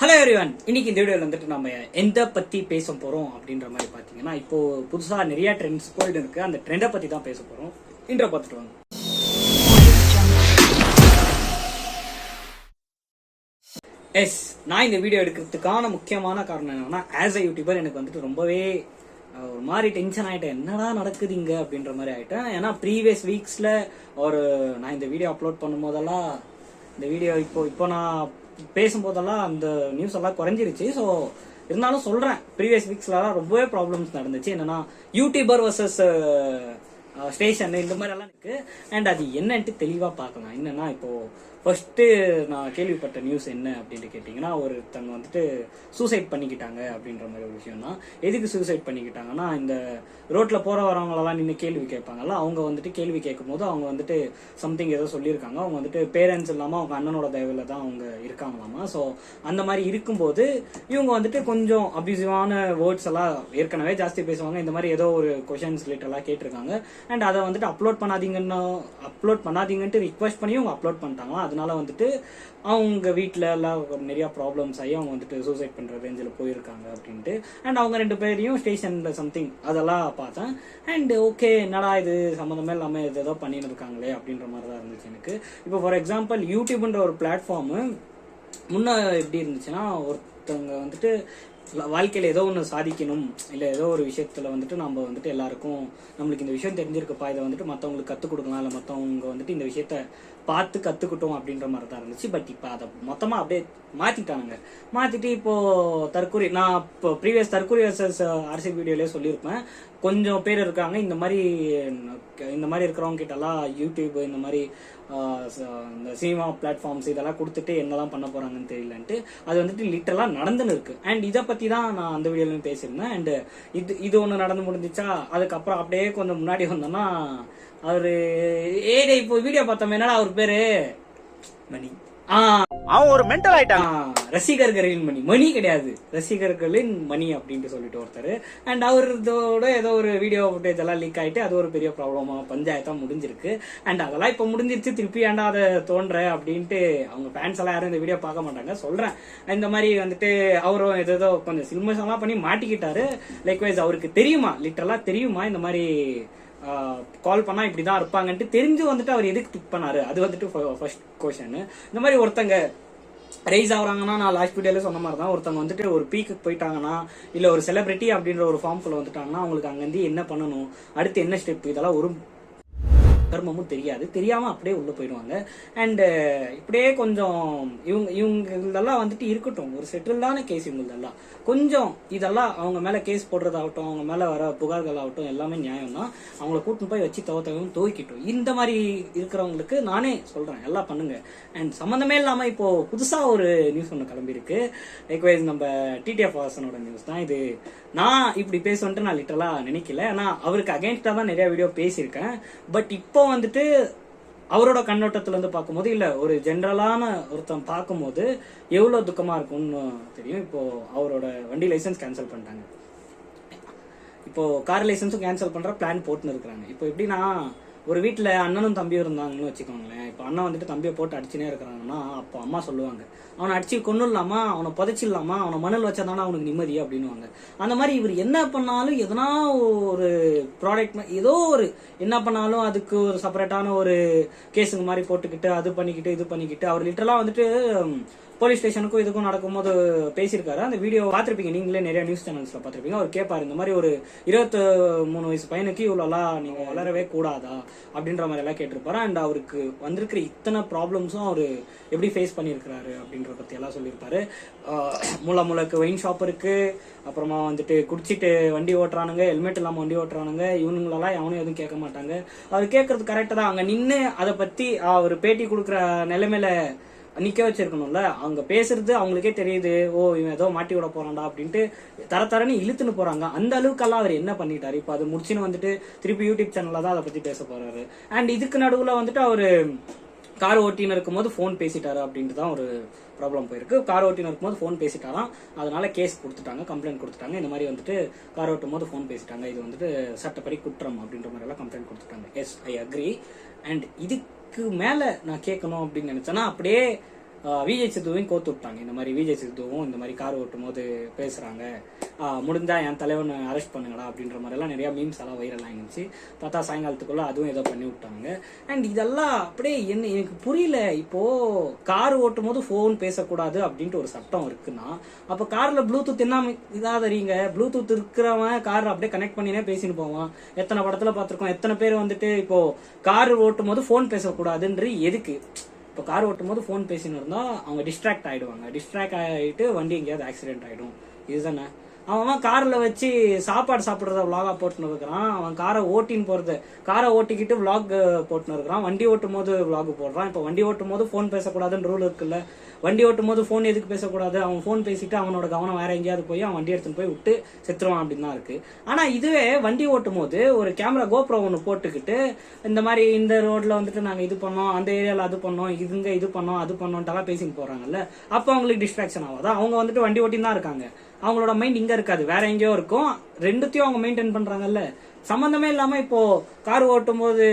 Hello everyone, இன்னைக்கு இந்த வீடியோவில் வந்துட்டு நம்ம எந்த பற்றி பேச போகிறோம் அப்படின்ற மாதிரி பார்த்தீங்கன்னா, இப்போ புதுசாக நிறைய ட்ரெண்ட்ஸ் போயிட்டு இருக்கு. அந்த ட்ரெண்டை பற்றி தான் பேச போகிறோம். இன்ட்ரோ பார்த்துட்டு வாங்க. எஸ், நான் இந்த வீடியோ எடுக்கிறதுக்கான முக்கியமான காரணம் என்னன்னா, ஆஸ் அ யூடியூபர் எனக்கு வந்துட்டு ரொம்பவே ஒரு மாதிரி டென்ஷன் ஆகிட்டேன். என்னடா நடக்குது இங்கே அப்படின்ற மாதிரி ஆகிட்டேன். ஏன்னா ப்ரீவியஸ் வீக்ஸில் நான் இந்த வீடியோ அப்லோட் பண்ணும்போதெல்லாம் இந்த வீடியோ இப்போ நான் பேசும்போதெல்லாம் அந்த நியூஸ் எல்லாம் குறைஞ்சிருச்சு. ஸோ இருந்தாலும் சொல்றேன், ப்ரீவியஸ் வீக்ஸ்லாம் ரொம்பவே ப்ராப்ளம்ஸ் நடந்துச்சு. என்னன்னா யூடியூபர் வர்சஸ் ஸ்டேஷன் இந்த மாதிரி எல்லாம் இருக்கு. அண்ட் அது என்னன்ட்டு தெளிவா பார்க்கலாம். என்னன்னா, இப்போ ஃபர்ஸ்ட் நான் கேள்விப்பட்ட நியூஸ் என்ன அப்படின்னு கேட்டீங்கன்னா, ஒருத்தங்க வந்துட்டு சூசைட் பண்ணிக்கிட்டாங்க அப்படின்ற மாதிரி ஒரு விஷயம் தான். எதுக்கு சூசைட் பண்ணிக்கிட்டாங்கன்னா, இந்த ரோட்ல போற வரவங்களெல்லாம் நின்று கேள்வி கேட்பாங்கல்ல, அவங்க வந்துட்டு கேள்வி கேட்கும் போது அவங்க வந்துட்டு சம்திங் ஏதோ சொல்லியிருக்காங்க. அவங்க வந்துட்டு பேரண்ட்ஸ் இல்லாம அவங்க அண்ணனோட தயவுல தான் அவங்க இருக்காங்களாமா. ஸோ அந்த மாதிரி இருக்கும்போது இவங்க வந்துட்டு கொஞ்சம் அபியூசிவான வேர்ட்ஸ் எல்லாம் ஏற்கனவே ஜாஸ்தி பேசுவாங்க. இந்த மாதிரி ஏதோ ஒரு கொஷன்ஸ் ரிலேட்டெல்லாம் கேட்டிருக்காங்க. அண்ட் அதை வந்துட்டு அப்லோட் பண்ணாதீங்கன்ட்டு ரிக்வெஸ்ட் பண்ணி அவங்க அப்லோட் பண்ணிட்டாங்களா. அதனால வந்துட்டு அவங்க வீட்டில் எல்லாம் நிறைய ப்ராப்ளம்ஸ் ஆகி அவங்க வந்துட்டு சூசைட் பண்ற ரேஞ்சில் போயிருக்காங்க அப்படின்ட்டு. அண்ட் அவங்க 2 பேரையும் ஸ்டேஷன்ல சம்திங் அதெல்லாம் பார்த்தேன். அண்ட் ஓகே, என்னடா இது சம்மந்தமே இல்லாமல் ஏதோ பண்ணிட்டு இருக்காங்களே அப்படின்ற மாதிரி தான் இருந்துச்சு எனக்கு. இப்போ ஃபார் எக்ஸாம்பிள் யூடியூப்ன்ற ஒரு பிளாட்ஃபார்மு முன்ன எப்படி இருந்துச்சுன்னா, ஒருத்தவங்க வந்துட்டு வாழ்க்கையில ஏதோ ஒன்று சாதிக்கணும், இல்லை ஏதோ ஒரு விஷயத்துல வந்துட்டு நம்ம வந்துட்டு எல்லாருக்கும் நம்மளுக்கு இந்த விஷயம் தெரிஞ்சிருக்குப்பா, இதை வந்துட்டு மற்றவங்களுக்கு கற்றுக் கொடுக்கலாம், இல்லை மற்றவங்க வந்துட்டு இந்த விஷயத்த பார்த்து கற்றுக்கிட்டோம் அப்படின்ற மாதிரி தான் இருந்துச்சு. பட் இப்போ அதை மொத்தமாக அப்படியே மாற்றிட்டு இப்போ தற்கூரி, நான் இப்போ ப்ரீவியஸ் தற்கூரி வர்சஸ் ஆர்சி வீடியோலேயே சொல்லியிருப்பேன். கொஞ்சம் பேர் இருக்காங்க இந்த மாதிரி இருக்கிறவங்க கிட்டலாம் யூடியூப் இந்த மாதிரி இந்த சினிமா பிளாட்ஃபார்ம்ஸ் இதெல்லாம் கொடுத்துட்டு என்னதான் பண்ண போறாங்கன்னு தெரியலன்ட்டு அது வந்துட்டு லிட்டரலாக நடந்துன்னு இருக்கு. அண்ட் இதை பற்றி தான் நான் அந்த வீடியோலையும் பேசியிருந்தேன். அண்ட் இது ஒன்று நடந்து முடிஞ்சிச்சா, அதுக்கப்புறம் அப்படியே கொஞ்சம் முன்னாடி வந்தோம்னா அவரு இப்போ வீடியோ பார்த்தோம், என்னடா அவர் பேரு மணி. அவன் ஒரு மென்டல் ஆயிட்டான். ரசிகர்களின் மணி கிடையாது, ரசிகர்களின் மணி அப்படின்ட்டு சொல்லிட்டு ஒருத்தர். அண்ட் அவரோட ஏதோ ஒரு வீடியோ ஃபுட்டேஜ் எல்லாம் லீக் ஆயிட்டு அது ஒரு பெரிய ப்ராப்ளமா பஞ்சாயத்தா முடிஞ்சிருக்கு. அண்ட் அதெல்லாம் இப்ப முடிஞ்சிருச்சு, திருப்பி ஏன்டா அதை தோன்ற அப்படின்ட்டு அவங்க ஃபேன்ஸ் எல்லாம் யாரும் இந்த வீடியோ பார்க்க மாட்டாங்க. சொல்றேன், இந்த மாதிரி வந்துட்டு அவரும் ஏதோ கொஞ்சம் சில்மஸ் எல்லாம் பண்ணி மாட்டிக்கிட்டாரு. லைக்வைஸ் அவருக்கு தெரியுமா, லிட்டரலா தெரியுமா இந்த மாதிரி கால் பண்ணா இப்படிதான் இருப்பாங்கன்ட்டு தெரிஞ்சு வந்துட்டு அவர் எதுக்கு பிக் பண்ணாரு, அது வந்துட்டு ஃபர்ஸ்ட் கொஸ்டின். இந்த மாதிரி ஒருத்தங்க ரைஸ் ஆகுறாங்கன்னா, நான் லாஸ்ட் வீடியோல சொன்ன மாதிரி தான், ஒருத்தவங்க வந்துட்டு ஒரு பீக்கு போயிட்டாங்கன்னா, இல்ல ஒரு செலிபிரிட்டி அப்படின்ற ஒரு ஃபார்ம்குள்ள வந்துட்டாங்கன்னா, அவங்களுக்கு அங்கிருந்து என்ன பண்ணணும், அடுத்து என்ன ஸ்டெப், இதெல்லாம் ஒரு கர்மமும் தெரியாம அப்படியே உள்ள போயிடுவாங்க. அண்ட் இப்படியே கொஞ்சம் இவங்களெல்லாம் வந்துட்டு இருக்கட்டும், ஒரு செட்டில்டான கேஸ் இவங்களெல்லாம் கொஞ்சம் இதெல்லாம் அவங்க மேல கேஸ் போடுறதாகட்டும், அவங்க மேல வர புகார்கள் ஆகட்டும், எல்லாமே நியாயம் தான். அவங்கள கூட்டின்னு போய் வச்சு துவைக்கிட்டோம். இந்த மாதிரி இருக்கிறவங்களுக்கு நானே சொல்றேன், எல்லாம் பண்ணுங்க. அண்ட் சம்மந்தமே இல்லாம இப்போ புதுசா ஒரு நியூஸ் ஒன்று கிளம்பியிருக்கு. லைக்வைஸ் நம்ம டிடிஎஃப் வாசனோட நியூஸ் தான் இது. நான் இப்படி பேசுவேன்ட்டு நான் லிட்டரலா நினைக்கல. ஆனா அவருக்கு அகேன்ஸ்டா தான் நிறைய வீடியோ பேசியிருக்கேன். பட் இப்போ வந்துட்டு அவரோட கண்ணோட்டத்துல இருந்து பார்க்கும்போது, இல்ல ஒரு ஜென்ரலான ஒருத்தன் பார்க்கும்போது எவ்வளவு துக்கமா இருக்கும்னு தெரியும். இப்போ அவரோட வண்டி லைசன்ஸ் கேன்சல் பண்ணிட்டாங்க. இப்போ கார் லைசன்ஸும் கேன்சல் பண்ற பிளான் போட்டுன்னு இருக்கிறாங்க. இப்போ எப்படின்னா, ஒரு வீட்டுல அண்ணனும் தம்பியும் இருந்தாங்கன்னு வச்சுக்கோங்களேன். இப்போ அண்ணன் வந்துட்டு தம்பியை போட்டு அடிச்சுனே இருக்கிறாங்கன்னா, அப்போ அம்மா சொல்லுவாங்க, அவனை அடிச்சு கொன்னுடலாமா, அவனை புதைச்சிடலாமா, அவனை மணல் வச்சாதானா அவனுக்கு நிம்மதி அப்படின்னுவாங்க. அந்த மாதிரி இவர் என்ன பண்ணாலும், எதனா ஒரு ப்ராடக்ட் ஏதோ ஒரு என்ன பண்ணாலும் அதுக்கு ஒரு செப்பரேட்டான ஒரு கேஸுங்க மாதிரி போட்டுக்கிட்டு அது பண்ணிக்கிட்டு இது பண்ணிக்கிட்டு அவர் லிட்டரலா வந்துட்டு போலீஸ் ஸ்டேஷனுக்கும் இதுக்கும் நடக்கும்போது பேசியிருக்காரு. அந்த வீடியோ பார்த்துருப்பீங்க, நீங்களே நிறைய நியூஸ் சேனல்ஸ்ல பார்த்துருப்பீங்க. அவர் கேட்பாரு, இந்த மாதிரி ஒரு 23 வயசு பையனுக்கு இவ்வளோலாம் நீங்க வளரவே கூடாதா அப்படின்ற மாதிரி எல்லாம் கேட்டிருப்பாரு. அண்ட் அவருக்கு வந்திருக்கிற இத்தனை ப்ராப்ளம்ஸும் அவர் எப்படி ஃபேஸ் பண்ணியிருக்கிறாரு அப்படின்ற பத்தி எல்லாம் சொல்லியிருப்பாரு. முளைக்கு ஒயின் ஷாப் இருக்கு, அப்புறமா வந்துட்டு குடிச்சிட்டு வண்டி ஓட்டுறானுங்க, ஹெல்மெட் இல்லாம வண்டி ஓட்டுறானுங்க, இவனுங்களெல்லாம் எவனும் எதுவும் கேட்க மாட்டாங்க. அவர் கேட்கறது கரெக்டா தான். அங்க நின்று அதை பத்தி அவர் பேட்டி கொடுக்குற நிலைமையில நிக்க வச்சிருக்கணும்ல. அவங்க பேசுறது அவங்களுக்கே தெரியுது, ஓ இவன் ஏதோ மாட்டி விட போறான்டா அப்படின்ட்டு தரன்னு இழுத்துன்னு போறாங்க. அந்த அளவுக்கெல்லாம் அவர் என்ன பண்ணிட்டாரு. இப்போ அது முடிச்சுன்னு வந்துட்டு திருப்பி யூடியூப் சேனல்ல தான் அதை பத்தி பேச போறாரு. அண்ட் இதுக்கு நடுவுல வந்துட்டு அவரு கார் ஓட்டின்னு இருக்கும்போது போன் பேசிட்டாரு அப்படின்ட்டு தான் ஒரு ப்ராப்ளம் போயிருக்கு. கார் ஓட்டின்னு இருக்கும்போது போன் பேசிட்டாராம், அதனால கேஸ் கொடுத்துட்டாங்க, கம்ப்ளைண்ட் கொடுத்துட்டாங்க. இந்த மாதிரி வந்துட்டு கார் ஓட்டும் போது போன் பேசிட்டாங்க, இது வந்துட்டு சட்டப்படி குற்றம் அப்படின்ற மாதிரி எல்லாம் கம்ப்ளைண்ட் கொடுத்துட்டாங்க. S, I agree. அண்ட் இதுக்கு மேல நான் கேட்கணும் அப்படின்னு நினைச்சேன்னா, அப்படியே விஜய் சித்துவையும் கோத்து விட்டாங்க. இந்த மாதிரி விஜய் சித்துவும் இந்த மாதிரி கார் ஓட்டும் போது பேசுறாங்க, முடிஞ்சா என் தலைவனை அரெஸ்ட் பண்ணுங்கடா அப்படின்ற மாதிரி எல்லாம் நிறைய மீம்ஸ் எல்லாம் வைரல் ஆகிருந்துச்சு. பார்த்தா சாயங்காலத்துக்குள்ள அதுவும் ஏதோ பண்ணி விட்டாங்க. அண்ட் இதெல்லாம் அப்படியே எனக்கு புரியல. இப்போ கார் ஓட்டும் போது போன் பேசக்கூடாது அப்படின்ட்டு ஒரு சட்டம் இருக்குன்னா, அப்ப கார்ல ப்ளூடூத் என்ன இதாதறீங்க? ப்ளூடூத் இருக்கிறவன் கார் அப்படியே கனெக்ட் பண்ணினே பேசின்னு போவான். எத்தனை படத்துல பார்த்திருக்கோம், எத்தனை பேர் வந்துட்டு இப்போ கார் ஓட்டும் போது போன் பேசக்கூடாதுன்ற எதுக்கு? இப்போ கார் ஓட்டும் போது போன் பேசின்னு இருந்தா அவங்க டிஸ்ட்ராக்ட் ஆயிடுவாங்க. டிஸ்ட்ராக்ட் ஆகிட்டு வண்டி எங்கேயாவது ஆக்சிடென்ட் ஆயிடும். இதுதானே அவன் கார்ல வச்சு சாப்பாடு சாப்பிட்றத விளாகா போட்டுன்னு இருக்கிறான். அவன் காரை ஓட்டிக்கிட்டு விளாக் போட்டுன்னு இருக்கிறான். வண்டி ஓட்டும் போது விளாக் போடுறான். இப்போ வண்டி ஓட்டும் போது போன் பேசக்கூடாதுன்னு ரூல் இருக்குல்ல. வண்டி ஓட்டும் போது போன் எதுக்கு பேசக்கூடாது? அவன் போன் பேசிட்டு அவனோட கவனம் வேற எங்கேயாவது போய் அவன் வண்டி எடுத்துன்னு போய் விட்டு செத்துருவான் அப்படின்னு தான் இருக்கு. ஆனா இதுவே வண்டி ஓட்டும் போது ஒரு கேமரா கோப்ரோ ஒன்று போட்டுக்கிட்டு இந்த மாதிரி இந்த ரோட்ல வந்துட்டு நாங்க இது பண்ணோம், அந்த ஏரியால அது பண்ணோம், இதுங்க இது பண்ணோம், அது பண்ணோம்ட்டெல்லாம் பேசிட்டு போறாங்கல்ல. அப்போ அவங்களுக்கு டிஸ்ட்ராக்ஷன் ஆகாதா? அவங்க வந்துட்டு வண்டி ஓட்டின்னு தான் இருக்காங்க. அவங்களோட மைண்ட் இங்க இருக்காது, வேற எங்கேயோ இருக்கும். ரெண்டுத்தையும் அவங்க மெயின்டைன் பண்றாங்கல்ல. சம்பந்தமே இல்லாம இப்போ கார் ஓட்டும் போது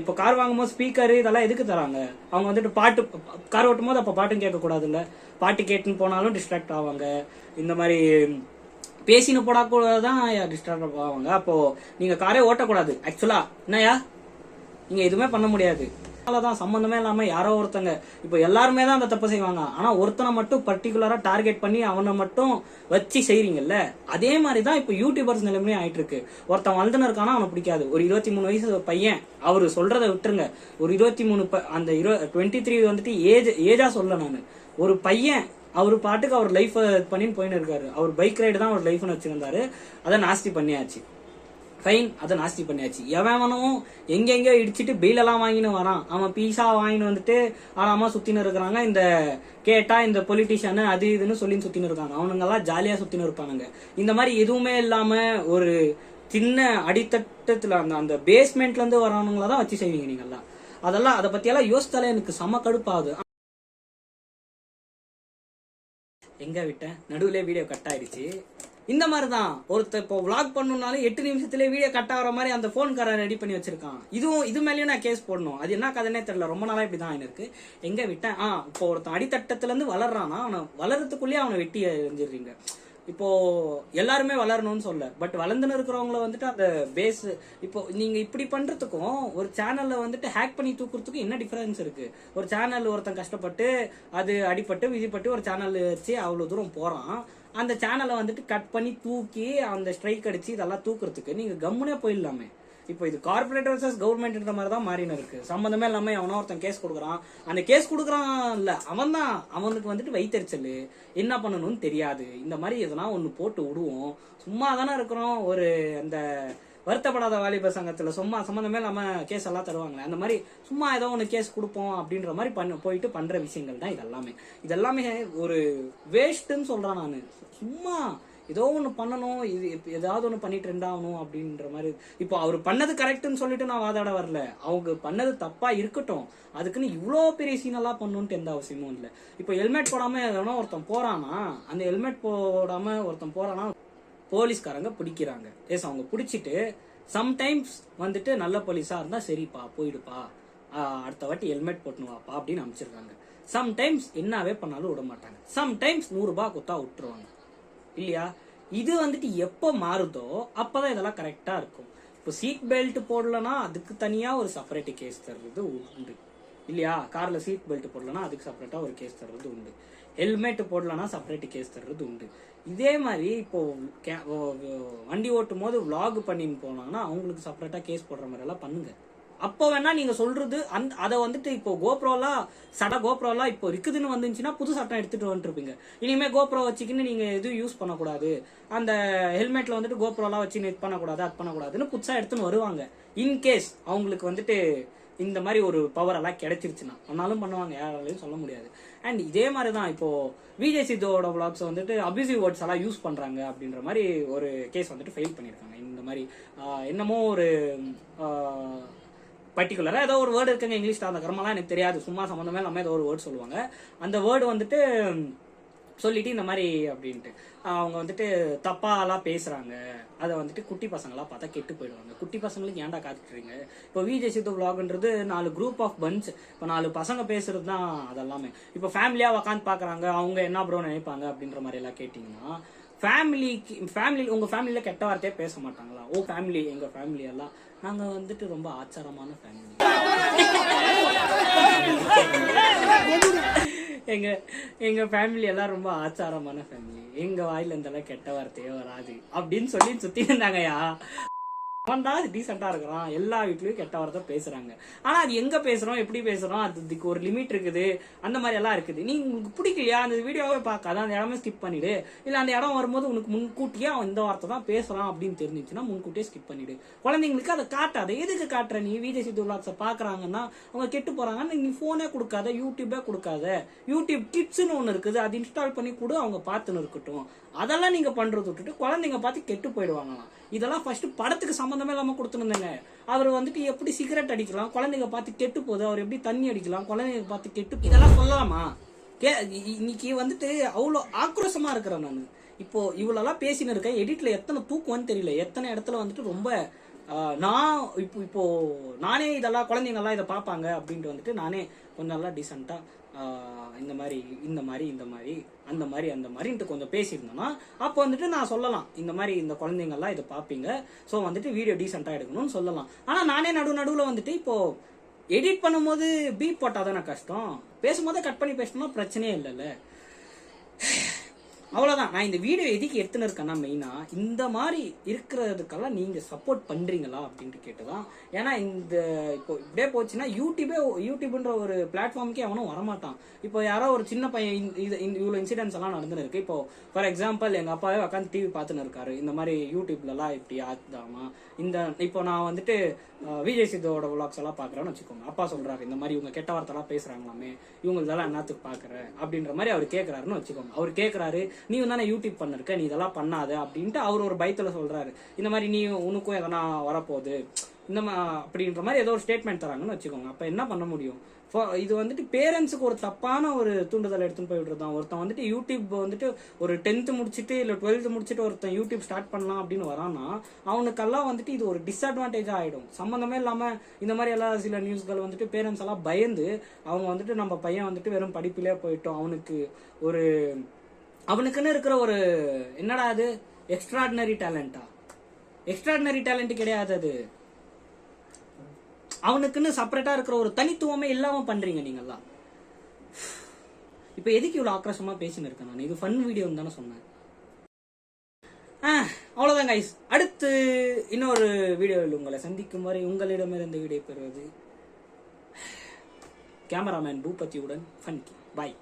இப்போ கார் வாங்கும் போது ஸ்பீக்கர் இதெல்லாம் எதுக்கு தராங்க? அவங்க வந்துட்டு பாட்டு கார் ஓட்டும் போது அப்ப பாட்டும் கேட்க கூடாது இல்ல. பாட்டு கேட்டுன்னு போனாலும் டிஸ்ட்ராக்ட் ஆவாங்க. இந்த மாதிரி பேசின்னு போடா கூட தான் டிஸ்ட்ராக்ட் ஆவாங்க. அப்போ நீங்க காரே ஓட்டக்கூடாது. ஆக்சுவலா என்னையா நீங்க எதுவுமே பண்ண முடியாது. தான் சம்பந்தமே இல்லாம யாரோ ஒருத்தங்க இப்போ எல்லாருமே தான் அந்த தப்பு செய்வாங்க. ஆனா ஒருத்தனை மட்டும் பர்டிகுலரா டார்கெட் பண்ணி அவனை மட்டும் வச்சு செய்றீங்கல்ல. அதே மாதிரிதான் இப்போ யூடியூபர்ஸ் நிலைமையே ஆயிட்டு இருக்கு. ஒருத்தன் வளர்ந்துன்னு இருக்கானா அவனை பிடிக்காது. ஒரு 23 வயசு பையன், அவரு சொல்றதை விட்டுருங்க, ஒரு 23 அந்த 23 வந்துட்டு ஏஜா சொல்ல நானு. ஒரு பையன் அவரு பாட்டுக்கு அவர் லைஃப் பண்ணின்னு போயின்னு இருக்காரு. அவர் பைக் ரைடு தான் அவர் லைஃப்னு வச்சிருந்தாரு. அதை நாஸ்தி பண்ணியாச்சு. ஃபைன், அதை நாஸ்தி பண்ணியாச்சு. எவனும் எங்கெங்கயோ இடிச்சிட்டு பெயில் எல்லாம் வாங்கின்னு வரான். அவன் பீஸா வாங்கின்னு வந்துட்டு ஆறாமா சுத்தின்னு இருக்கிறாங்க. இந்த கேட்டா இந்த பொலிட்டிஷியன் அது இதுன்னு சொல்லி சுத்தின்னு இருக்காங்க. அவனுங்க எல்லாம் ஜாலியா சுத்தின்னு இருப்பானுங்க. இந்த மாதிரி எதுவுமே இல்லாம ஒரு சின்ன அடித்தட்டத்துல அந்த பேஸ்மெண்ட்ல இருந்து வரவனுங்கள தான் வச்சு செய்வீங்க நீங்கெல்லாம். அதெல்லாம் அதை பத்தியெல்லாம் யோசித்தாலே எனக்கு செம கடுப்பாகுது. எங்க விட்டேன், நடுவுல வீடியோ கட் ஆயிடுச்சு. இந்த மாதிரிதான் ஒருத்தர் இப்போ விளாக் பண்ணணும்னாலும் 8 நிமிஷத்துல வீடியோ கட் ஆகிற மாதிரி அந்த போன்காரன் ரெடி பண்ணி வச்சிருக்கான். இது மேலேயும் நான் கேஸ் போடணும். அது என்ன கதைனே தெரியல. ரொம்ப நாளா இப்படிதான் இருக்கு. எங்க விட்டேன், இப்போ ஒருத்தன் அடித்தட்டத்துல இருந்து வளர்றானா, அவனை வளர்றதுக்குள்ளேயே அவனை வெட்டி எரிஞ்சிடுறீங்க. இப்போ எல்லாருமே வளரணும்னு சொல்ல, பட் வளர்ந்துன்னு இருக்கிறவங்கள வந்துட்டு அந்த பேஸ் இப்போ நீங்க இப்படி பண்றதுக்கும் ஒரு சேனல்ல வந்துட்டு ஹேக் பண்ணி தூக்குறதுக்கும் என்ன டிஃபரன்ஸ் இருக்கு? ஒரு சேனல் ஒருத்தன் கஷ்டப்பட்டு அது அடிப்பட்டு விதிப்பட்டு ஒரு சேனல் வச்சு அவ்வளவு தூரம் போறான். அந்த சேனலை வந்துட்டு கட் பண்ணி தூக்கி அந்த ஸ்ட்ரைக் அடிச்சு இதெல்லாம் தூக்குறதுக்கு நீங்க கம்முனே போயிடலாமே. இப்போ இது கார்பரேட் வர்சஸ் கவர்மெண்ட்ன்ற மாதிரி தான் மாறின இருக்கு. சம்பந்தமே இல்லாம அவனா ஒருத்தன் கேஸ் கொடுக்குறான். அந்த கேஸ் கொடுக்குறான் இல்ல, அவனுக்கு வந்துட்டு வைத்தறிச்சல் என்ன பண்ணணும்னு தெரியாது. இந்த மாதிரி எதனா ஒண்ணு போட்டு விடுவோம். சும்மா தானே இருக்கிறோம். ஒரு அந்த வருத்தப்படாத வாலிபர் சங்கத்துல சும்மா சம்பந்தமே இல்லாம கேஸ் எல்லாம் தருவாங்களே, அந்த மாதிரி சும்மா ஏதோ ஒண்ணு கேஸ் கொடுப்போம் அப்படின்ற மாதிரி போயிட்டு பண்ற விஷயங்கள் தான் இதெல்லாமே ஒரு வேஸ்ட்ன்னு சொல்றேன் நானு. சும்மா ஏதோ ஒண்ணு பண்ணணும், இது ஏதாவது ஒண்ணு பண்ணிட்டு இருந்தாகணும் அப்படின்ற மாதிரி. இப்போ அவர் பண்ணது கரெக்ட்னு சொல்லிட்டு நான் வாதாட வரல. அவங்க பண்ணது தப்பா இருக்கட்டும், அதுக்குன்னு இவ்வளோ பெரிய சீனெல்லாம் பண்ணணும்ட்டு எந்த அவசியமும் இல்லை. இப்போ ஹெல்மெட் போடாம எதனா ஒருத்தன் போறானா, அந்த ஹெல்மெட் போடாம ஒருத்தன் போறானா போலீஸ்காரங்க பிடிக்கிறாங்க. எஸ், அவங்க பிடிச்சிட்டு சம்டைம்ஸ் வந்துட்டு நல்ல போலீஸா இருந்தா சரிப்பா போயிடுப்பா, அடுத்த வாட்டி ஹெல்மெட் போட்டுன்னு வாப்பா அப்படின்னு அமைச்சிருக்காங்க. சம்டைம்ஸ் என்னவே பண்ணாலும் விட மாட்டாங்க. சம்டைம்ஸ் 100 ரூபாய் கொடுத்தா விட்டுருவாங்க இல்லையா? இது வந்துட்டு எப்போ மாறுதோ அப்பதான் இதெல்லாம் கரெக்டா இருக்கும். இப்போ சீட் பெல்ட் போடலன்னா அதுக்கு தனியா ஒரு செப்பரேட் கேஸ் தர்றது உண்டு இல்லையா? கார்ல சீட் பெல்ட் போடலன்னா அதுக்கு செப்பரேட்டா ஒரு கேஸ் தர்றது உண்டு. ஹெல்மெட் போடலன்னா செப்பரேட் கேஸ் தர்றது உண்டு. இதே மாதிரி இப்போ வண்டி ஓட்டும் போது விளாக் பண்ணின்னு போனாங்கன்னா அவங்களுக்கு செப்பரேட்டா கேஸ் போடுற மாதிரி எல்லாம் பண்ணுங்க. அப்போ வேணா நீங்க சொல்றது அதை வந்துட்டு இப்போ கோப்ரோலாம் இப்போ இருக்குதுன்னு வந்துச்சுன்னா புது சட்டம் எடுத்துட்டு வந்துருப்பீங்க. இனிமே கோப்ரோ வச்சுக்கின்னு நீங்க எதுவும் யூஸ் பண்ணக்கூடாது, அந்த ஹெல்மெட்ல வந்துட்டு கோப்ரோலாம் வச்சு இது பண்ணக்கூடாது, அது பண்ணக்கூடாதுன்னு புதுசா எடுத்துன்னு வருவாங்க. இன்கேஸ் அவங்களுக்கு வந்துட்டு இந்த மாதிரி ஒரு பவர் எல்லாம் கிடைச்சிருச்சுன்னா ஆனாலும் பண்ணுவாங்க, யாராலையும் சொல்ல முடியாது. அண்ட் இதே மாதிரிதான் இப்போ விஜய் சித்தோட விளாக்ஸ் வந்துட்டு அபியூசிவ் வேர்ட்ஸ் எல்லாம் யூஸ் பண்றாங்க அப்படின்ற மாதிரி ஒரு கேஸ் வந்துட்டு ஃபைல் பண்ணிருக்காங்க. இந்த மாதிரி என்னமோ ஒரு பர்டிகுலரா ஏதோ ஒரு வேர்டு இருக்குங்க இங்கிலீஷ்ல, அந்த கர்மெல்லாம் எனக்கு தெரியாது, சும்மா சம்பந்தமே இல்லாம ஏதோ ஒரு வேர்டு சொல்லுவாங்க. அந்த வேர்டு வந்துட்டு சொல்லிட்டு இந்த மாதிரி அப்படின்ட்டு அவங்க வந்துட்டு தப்பாலாம் பேசுறாங்க, அதை வந்துட்டு குட்டி பசங்களாம் பார்த்தா கெட்டு போயிடுவாங்க. குட்டி பசங்களுக்கு ஏன்டா காத்துட்டுறீங்க? இப்போ விஜய் சித்து vlogன்றது 4 குரூப் ஆஃப் பஞ்ச், இப்போ 4 பசங்க பேசுறது தான் அதெல்லாமே. இப்போ ஃபேமிலியா உட்காந்து பாக்குறாங்க, அவங்க என்ன ப்ரோ நினைப்பாங்க அப்படின்ற மாதிரி எல்லாம் கேட்டீங்கன்னா, ஃபேமிலி உங்க ஃபேமிலியில கெட்ட வார்த்தையே பேச மாட்டாங்களா? ஓ ஃபேமிலி, எங்க ஃபேமிலி எல்லாம் நாங்க வந்துட்டு ரொம்ப ஆச்சாரமான ஃபேமிலி, எங்க ஃபேமிலி எல்லாம் ரொம்ப ஆச்சாரமான ஃபேமிலி, எங்க வாயில இருந்தெல்லாம் கெட்ட வார்த்தையே வராது அப்படின்னு சொல்லி சுத்தி இருந்தாங்கயா. அவன் தான் டீசெண்டா இருக்கிறான், எல்லா வீட்லயும் கெட்ட வார்த்தை பேசுறாங்க. ஆனா அது எங்க பேசுறோம், எப்படி பேசுறோம், அதுக்கு ஒரு லிமிட் இருக்குது, அந்த மாதிரி எல்லாம் இருக்குது. நீ உங்களுக்கு பிடிக்கலையா அந்த வீடியோவே பார்க்காத, அந்த இடமே ஸ்கிப் பண்ணிடு. இல்ல அந்த இடம் வரும்போது உனக்கு முன்கூட்டியே அவன் இந்த வார்த்தை தான் பேசுறான் அப்படின்னு தெரிஞ்சிச்சுன்னா முன்கூட்டியே ஸ்கிப் பண்ணிடு. குழந்தைங்களுக்கு அதை காட்டாத. எதுக்கு காட்டுற நீ? விஜய் சித்து vlogs பாக்குறாங்கன்னா அவங்க கெட்டு போறாங்கன்னா நீ போனே கொடுக்காத, யூடியூபே கொடுக்காத. யூடியூப் கிட்ஸ்னு ஒண்ணு இருக்குது, அது இன்ஸ்டால் பண்ணி கூட அவங்க பார்த்துன்னு இருக்கட்டும். அதெல்லாம் நீங்க பண்றது விட்டுட்டு குழந்தைங்க பார்த்து கெட்டு போயிடுவாங்களாம். இதெல்லாம் ஃபர்ஸ்ட் படத்துக்கு சம்பந்தமே இல்லாம கொடுத்துருந்தாங்க. அவர் வந்துட்டு எப்படி சிகரெட் அடிக்கலாம், குழந்தைங்க பார்த்து கெட்டு போகுது, அவர் எப்படி தண்ணி அடிக்கலாம், குழந்தைங்க பார்த்து கெட்டு, இதெல்லாம் சொல்லலாமா? இன்னைக்கு வந்துட்டு அவ்வளோ ஆக்ரோஷமா இருக்கிறேன் நான். இப்போ இவ்வளோலாம் பேசின்னு இருக்கேன், எடிட்ல எத்தனை தூக்குவான்னு தெரியல, எத்தனை இடத்துல வந்துட்டு ரொம்ப நான் இப்போ நானே இதெல்லாம் குழந்தைங்கெல்லாம் இதை பார்ப்பாங்க அப்படின்ட்டு வந்துட்டு நானே கொஞ்சம் நல்லா டீசெண்டா இந்த மாதிரி அந்த மாதிரின்ட்டு கொஞ்சம் பேசியிருந்தோம்னா அப்போ வந்துட்டு நான் சொல்லலாம், இந்த மாதிரி இந்த குழந்தைங்கள்லாம் இதை பார்ப்பீங்க, ஸோ வந்துட்டு வீடியோ டீசெண்டாக எடுக்கணும்னு சொல்லலாம். ஆனால் நானே நடுவில் வந்துட்டு இப்போ எடிட் பண்ணும்போது பீப் போட்டால் தானே கஷ்டம், பேசும்போதே கட் பண்ணி பேசணும்னா பிரச்சனையே இல்லைல்ல. அவ்வளவுதான். நான் இந்த வீடியோ எதுக்கு எடுத்துன்னு இருக்கேன்னா மெயினா இந்த மாதிரி இருக்கிறதுக்கெல்லாம் நீங்க சப்போர்ட் பண்றீங்களா அப்படின்ட்டு கேட்டுதான். ஏன்னா இந்த இப்போ இப்படியே போச்சுன்னா யூடியூப்ன்ற ஒரு பிளாட்ஃபார்முக்கே அவனும் வரமாட்டான். இப்போ யாரோ ஒரு சின்ன பையன் இவ்வளவு இன்சிடென்ட்ஸ் எல்லாம் நடந்துன்னு இருக்கு. இப்போ ஃபார் எக்ஸாம்பிள் எங்க அப்பாவே உட்காந்து டிவி பார்த்துன்னு இருக்காரு, இந்த மாதிரி யூடியூப்ல எல்லாம் இப்படி ஆகுதாமா, இந்த இப்போ நான் வந்துட்டு விஜய் சித்தோட vlogs எல்லாம் பாக்குறேன்னு வச்சுக்கோங்க. அப்பா சொல்றாரு இந்த மாதிரி இவங்க கெட்ட வார்த்தை எல்லாம் பேசுறாங்களாமே, இவங்க இதெல்லாம் என்னத்துக்கு பாக்குற அப்படின்ற மாதிரி அவர் கேட்கிறாருன்னு வச்சுக்கோங்க. அவர் கேட்கிறாரு, நீ தானே யூடியூப் பண்ணிருக்க, நீ இதெல்லாம் பண்ணாத அப்படின்ட்டு அவர் ஒரு பயத்துல சொல்றாரு. இந்த மாதிரி நீ உனக்கும் எதனா வரப்போகுது இந்த அப்படின்ற மாதிரி ஏதோ ஒரு ஸ்டேட்மெண்ட் தராங்கன்னு வச்சுக்கோங்க. அப்ப என்ன பண்ண முடியும்? இது வந்துட்டு பேரண்ட்ஸுக்கு ஒரு தப்பான ஒரு தூண்டுதல் எடுத்துன்னு போய் விடுறதான். ஒருத்தன் வந்துட்டு யூடியூப் வந்துட்டு ஒரு 10th முடிச்சுட்டு இல்ல 12th முடிச்சுட்டு ஒருத்தன் யூடியூப் ஸ்டார்ட் பண்ணலாம் அப்படின்னு வரான்னா அவனுக்கெல்லாம் வந்துட்டு இது ஒரு டிஸ்அட்வான்டேஜா ஆயிடும். சம்பந்தமே இல்லாம இந்த மாதிரி எல்லாம் சில நியூஸ்கள் வந்துட்டு பேரண்ட்ஸ் எல்லாம் பயந்து அவங்க வந்துட்டு நம்ம பையன் வந்துட்டு வெறும் படிப்பிலே போயிட்டோம், அவனுக்குன்னு இருக்கிற ஒரு என்னடா அது எக்ஸ்ட்ராடினரி டேலண்டா? எக்ஸ்ட்ராடினரி டேலண்ட் கிடையாது அது. அவனுக்குன்னு செப்பரேட்டா இருக்கிற ஒரு தனித்துவமே இல்லாம பண்றீங்க நீங்கெல்லாம். இப்ப எதுக்கு இவ்வளவு ஆக்ரோஷமா பேசின்னு இருக்கேன் நான்? இது ஃபன் வீடியோன்னு தானே சொன்னேன். அவ்வளவுதான் கைஸ். அடுத்து இன்னொரு வீடியோவில் உங்களை சந்திக்கும் வரை உங்களிடமிருந்து விடை பெறுவது கேமராமேன் பூபதியுடன் ஃபன்கி. பாய்.